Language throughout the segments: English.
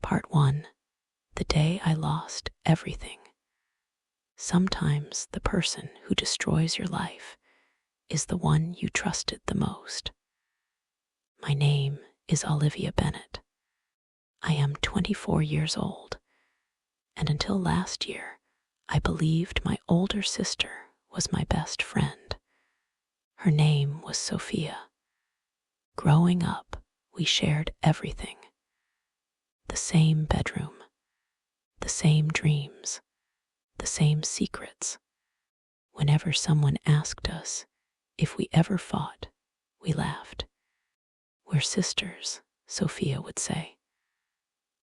Part 1. The day I lost everything. Sometimes the person who destroys your life is the one you trusted the most. My name is Olivia Bennett. I am 24 years old, and until last year, I believed my older sister was my best friend. Her name was Sophia. Growing up, we shared everything. The same bedroom, the same dreams, the same secrets. Whenever someone asked us if we ever fought, we laughed. "We're sisters," Sophia would say.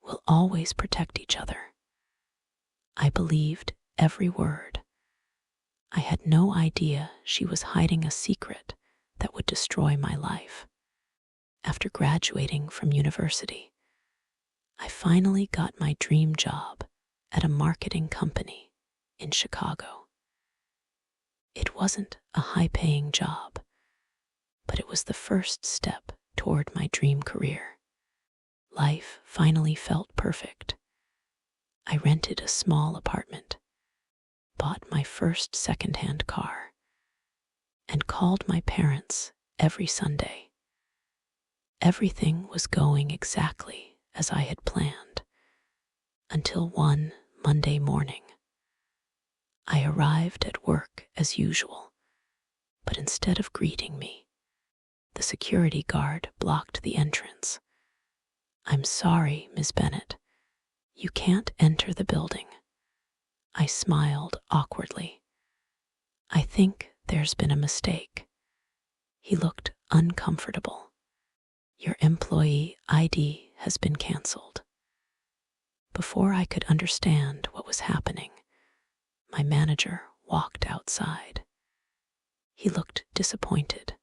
"We'll always protect each other." I believed every word. I had no idea she was hiding a secret that would destroy my life. After graduating from university, I finally got my dream job at a marketing company in Chicago. It wasn't a high-paying job, but it was the first step toward my dream career. Life finally felt perfect. I rented a small apartment, bought my first second-hand car, and called my parents every Sunday. Everything was going exactly as I had planned, until one Monday morning. I arrived at work as usual, but instead of greeting me, the security guard blocked the entrance. "I'm sorry, Ms. Bennett. You can't enter the building." I smiled awkwardly. "I think there's been a mistake." He looked uncomfortable. "Your employee ID has been canceled." Before I could understand what was happening, my manager walked outside. He looked disappointed.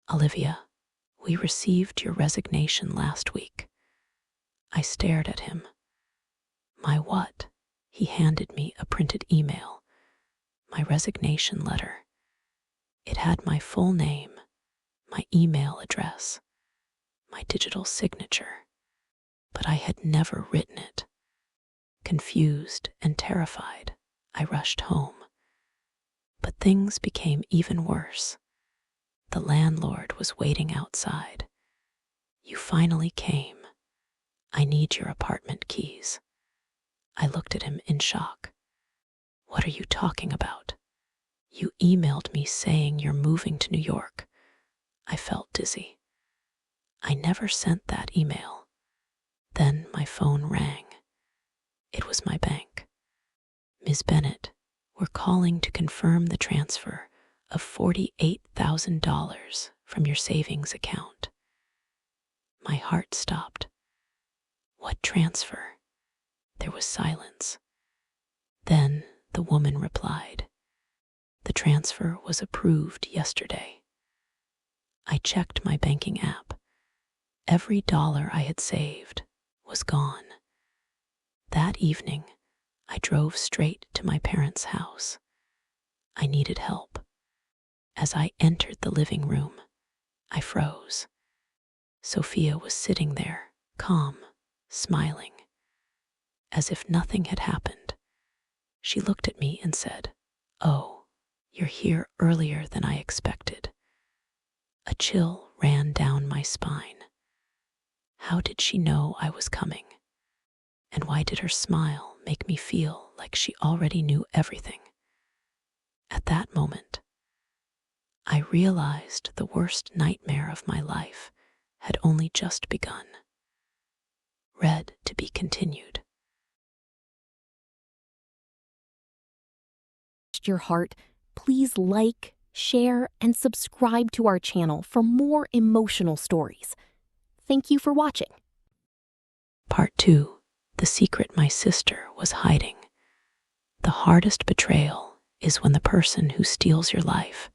"Olivia, we received your resignation last week." I stared at him. "My what?" He handed me a printed email. My resignation letter. It had my full name, my email address, my digital signature, but I had never written it. Confused and terrified, I rushed home. But things became even worse. The landlord was waiting outside. "You finally came. I need your apartment keys." I looked at him in shock. "What are you talking about? You emailed me saying you're moving to New York." I felt dizzy. "I never sent that email." Then my phone rang. It was my bank. "Ms. Bennett, we're calling to confirm the transfer of $48,000 from your savings account." My heart stopped. "What transfer?" There was silence. Then the woman replied, "The transfer was approved yesterday." I checked my banking app. Every dollar I had saved was gone. That evening, I drove straight to my parents' house. I needed help. As I entered the living room, I froze. Sophia was sitting there, calm, smiling, as if nothing had happened. She looked at me and said, "Oh, you're here earlier than I expected." A chill ran down my spine. How did she know I was coming? And why did her smile make me feel like she already knew everything? At that moment, I realized the worst nightmare of my life had only just begun. Read to be continued. Your heart, please like, share, and subscribe to our channel for more emotional stories. Thank you for watching. Part 2. The secret my sister was hiding. The hardest betrayal is when the person who steals your life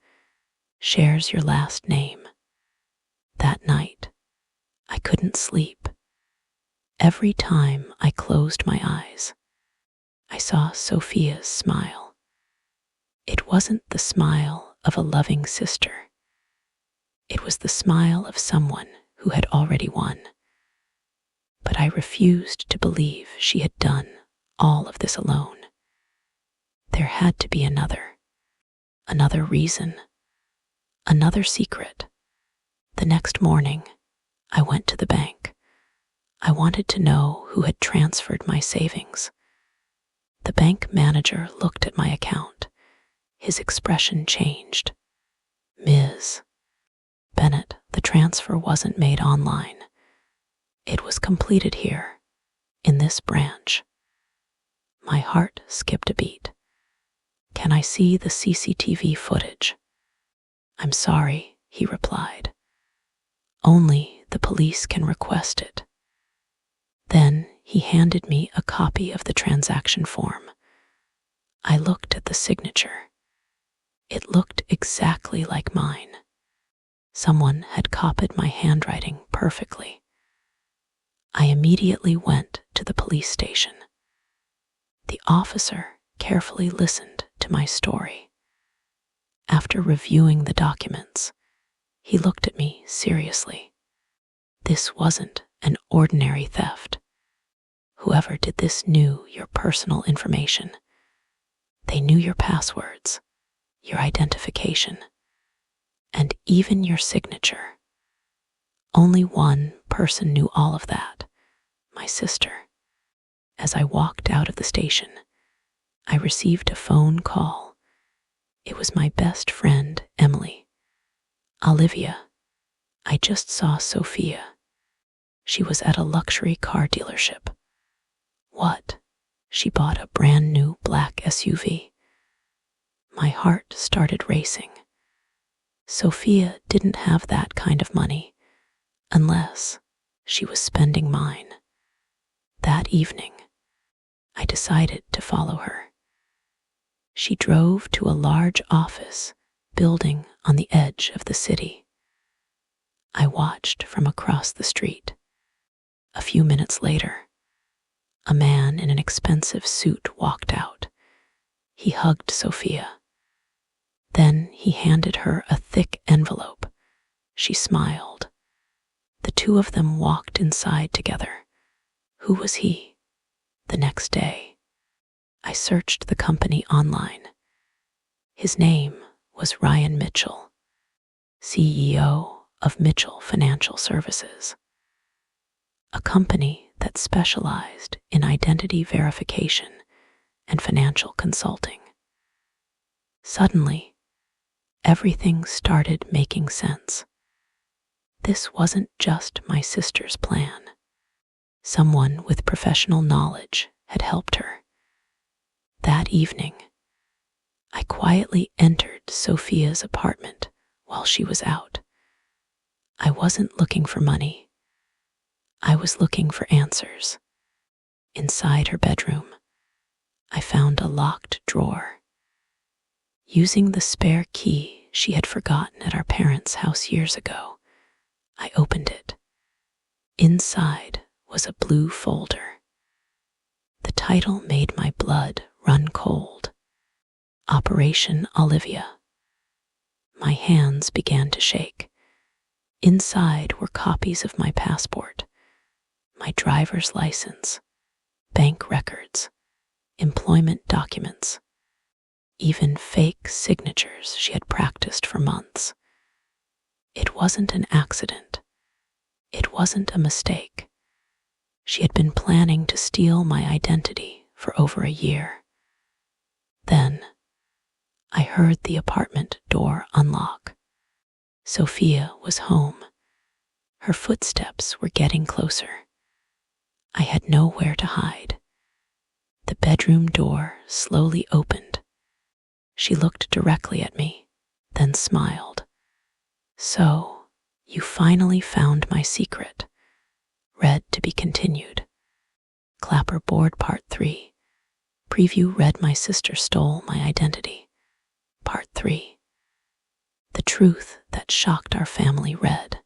shares your last name. That night, I couldn't sleep. Every time I closed my eyes, I saw Sophia's smile. It wasn't the smile of a loving sister. It was the smile of someone who had already won. But I refused to believe she had done all of this alone. There had to be another reason, another secret. The next morning, I went to the bank. I wanted to know who had transferred my savings. The bank manager looked at my account. His expression changed. Ms. Bennett, the transfer wasn't made online. It was completed here, in this branch. My heart skipped a beat. Can I see the CCTV footage? I'm sorry, he replied. Only the police can request it. Then he handed me a copy of the transaction form. I looked at the signature. It looked exactly like mine. Someone had copied my handwriting perfectly. I immediately went to the police station. The officer carefully listened to my story. After reviewing the documents, he looked at me seriously. This wasn't an ordinary theft. Whoever did this knew your personal information. They knew your passwords, your identification, and even your signature. Only one person knew all of that, my sister. As I walked out of the station, I received a phone call. It was my best friend, Emily. Olivia, I just saw Sophia. She was at a luxury car dealership. What? She bought a brand new black SUV. My heart started racing. Sophia didn't have that kind of money, unless she was spending mine. That evening, I decided to follow her. She drove to a large office building on the edge of the city. I watched from across the street. A few minutes later, a man in an expensive suit walked out. He hugged Sophia. Then he handed her a thick envelope. She smiled. The two of them walked inside together. Who was he? The next day, I searched the company online. His name was Ryan Mitchell, CEO of Mitchell Financial Services, a company that specialized in identity verification and financial consulting. Suddenly, everything started making sense. This wasn't just my sister's plan. Someone with professional knowledge had helped her. That evening, I quietly entered Sophia's apartment while she was out. I wasn't looking for money. I was looking for answers. Inside her bedroom, I found a locked drawer. Using the spare key she had forgotten at our parents' house years ago, I opened it. Inside was a blue folder. The title made my blood run cold. Operation Olivia. My hands began to shake. Inside were copies of my passport, my driver's license, bank records, employment documents, even fake signatures she had practiced for months. It wasn't an accident. It wasn't a mistake. She had been planning to steal my identity for over a year. Then, I heard the apartment door unlock. Sophia was home. Her footsteps were getting closer. I had nowhere to hide. The bedroom door slowly opened. She looked directly at me, then smiled. So, you finally found my secret. Read to be continued. Clapperboard Part 3. Preview read My sister stole my identity. Part 3. The truth that shocked our family read.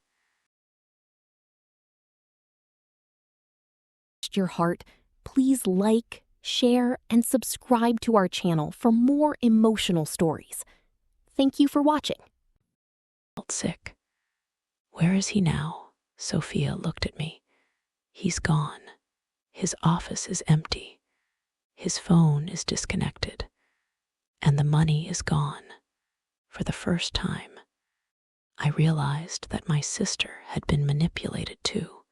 Your heart, please like, share, and subscribe to our channel for more emotional stories. Thank you for watching. Felt sick. Where is he now? Sophia looked at me. He's gone. His office is empty. His phone is disconnected. And the money is gone. For the first time, I realized that my sister had been manipulated too.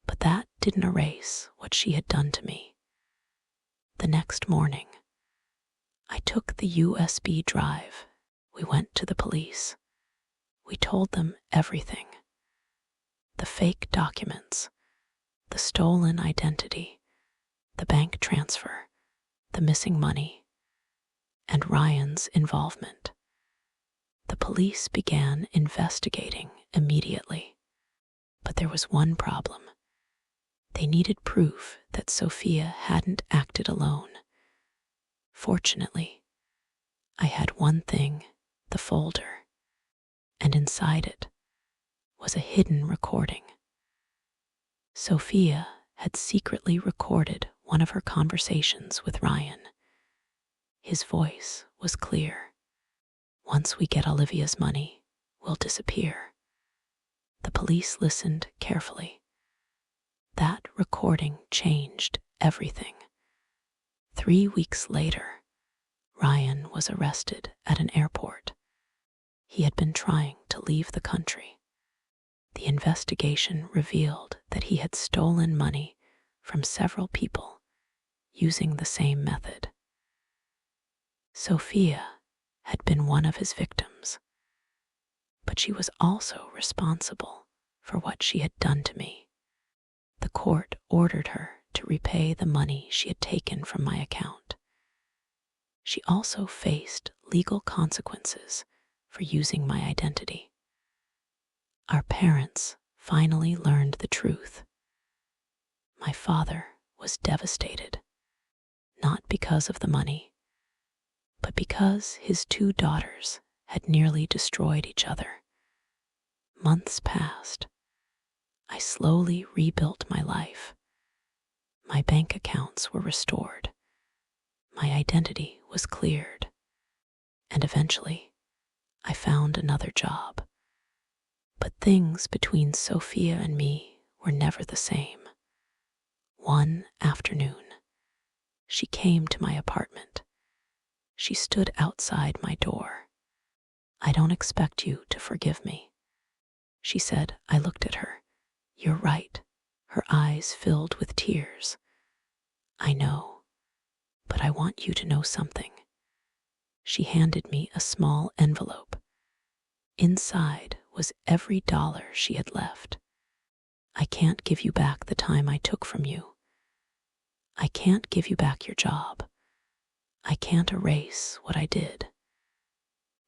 But that didn't erase what she had done to me. The next morning, I took the USB drive. We went to the police. We told them everything. The fake documents, the stolen identity, the bank transfer, the missing money, and Ryan's involvement. The police began investigating immediately. But there was one problem. They needed proof that Sophia hadn't acted alone. Fortunately, I had one thing, the folder, and inside it was a hidden recording. Sophia had secretly recorded one of her conversations with Ryan. His voice was clear. Once we get Olivia's money, we'll disappear. The police listened carefully. That recording changed everything. 3 weeks later, Ryan was arrested at an airport. He had been trying to leave the country. The investigation revealed that he had stolen money from several people using the same method. Sophia had been one of his victims, but she was also responsible for what she had done to me. The court ordered her to repay the money she had taken from my account. She also faced legal consequences for using my identity. Our parents finally learned the truth. My father was devastated, not because of the money, but because his 2 daughters had nearly destroyed each other. Months passed. I slowly rebuilt my life. My bank accounts were restored. My identity was cleared. And eventually, I found another job. But things between Sophia and me were never the same. One afternoon, she came to my apartment. She stood outside my door. "I don't expect you to forgive me," she said. I looked at her. "You're right." Her eyes filled with tears. "I know, but I want you to know something." She handed me a small envelope. Inside was every dollar she had left. "I can't give you back the time I took from you. I can't give you back your job. I can't erase what I did.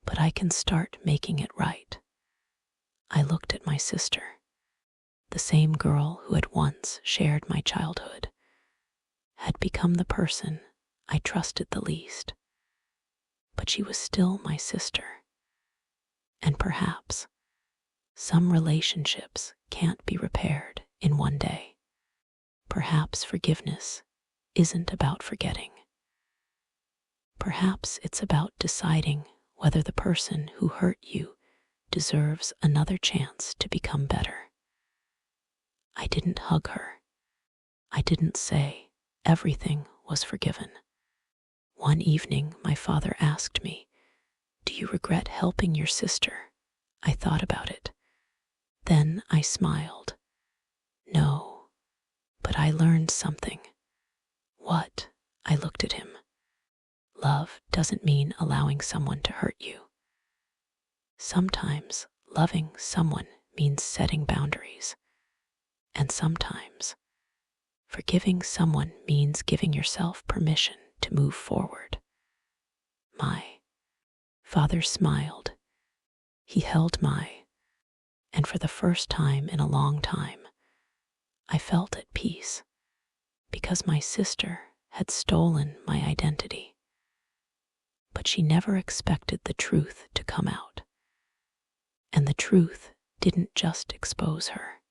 But I can start making it right." I looked at my sister, the same girl who had once shared my childhood, had become the person I trusted the least. But she was still my sister. And perhaps some relationships can't be repaired in one day. Perhaps forgiveness isn't about forgetting. Perhaps it's about deciding whether the person who hurt you deserves another chance to become better. I didn't hug her. I didn't say everything was forgiven. One evening, my father asked me, "Do you regret helping your sister?" I thought about it. Then I smiled. "No, but I learned something." "What?" I looked at him. "Love doesn't mean allowing someone to hurt you. Sometimes loving someone means setting boundaries. And sometimes forgiving someone means giving yourself permission to move forward." My father smiled. He held and for the first time in a long time, I felt at peace, because my sister had stolen my identity. But she never expected the truth to come out. And the truth didn't just expose her.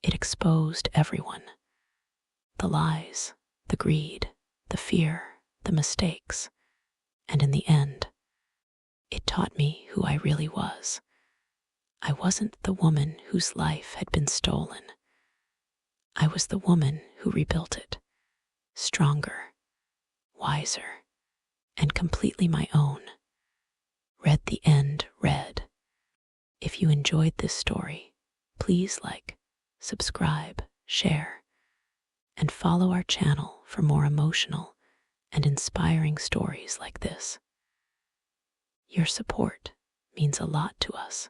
It exposed everyone. The lies, the greed, the fear, the mistakes. And in the end, it taught me who I really was. I wasn't the woman whose life had been stolen. I was the woman who rebuilt it, stronger, wiser, and completely my own. Read the end, read. If you enjoyed this story, please like, subscribe, share, and follow our channel for more emotional and inspiring stories like this. Your support means a lot to us.